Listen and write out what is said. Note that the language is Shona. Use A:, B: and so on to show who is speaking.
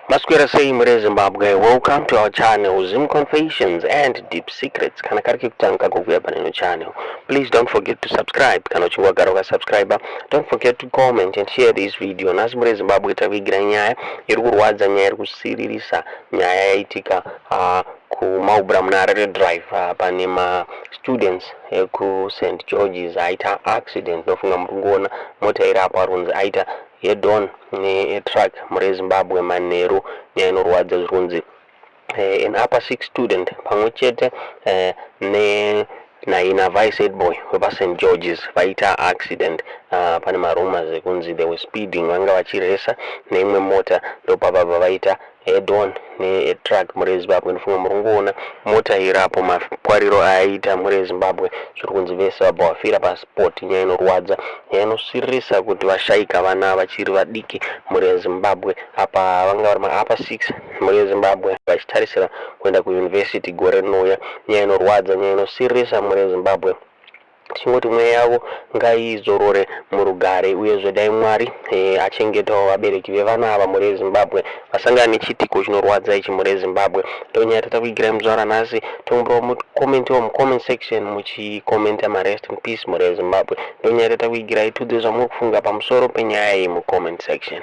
A: Masquera say mure Zimbabwe, welcome to our channel, Zim Confessions and Deep Secrets. Kana kariki kutanga kukuya paneno channel. Please don't forget to subscribe. Kana chungwa garoka subscriber. Don't forget to comment and share this video. Nasi mure Zimbabwe tavigira nyaya, irukurwadza nyaya irikusiririsa nyaya yaitika ku Maubra Munarare Drive pane ma students ku St George's Aita accident nofunga murungona mota irapo arunzi Aita head on ne truck muri Zimbabwe manheru neinorwadza zvirunzi an upper 6 student pamwe chete ne naina vice head boy wepa St George's vaita accident pane marumas ekunzi they were speeding vanga vachiresa neimwe mota ndopabva vaita head on ne truck muri Zimbabwe ndofunga murungoona mota irapo mapwariro aita muri Zimbabwe zviri kunzi vese Vakafira PaSpot nyaya inorwadza inosirisa kuti vashaika vana vachiri vadiki muri Zimbabwe apa vanga vari maapa 6 muri Zimbabwe vachitarisira kuenda kuuniversity gore rinouya nyaya inorwadza nyaya inosirisa muri Zimbabwe tingoti mweya yavo ngaizorore murugare uyezve dai Mwari achengetawo vabereki vevana ava muri Zimbabwe vasangana nechitiko chinorwadza ichi muri Zimbabwe. Ndonyaya tatakuigirai muzvara nhasi tomberawo mukomentiwo mucomment section muchikomenta marest in peace muri Zimbabwe. Ndonyaya tatakuigirai tudze zvamuri kufunga pamusoro penyaya iyi mucomment section.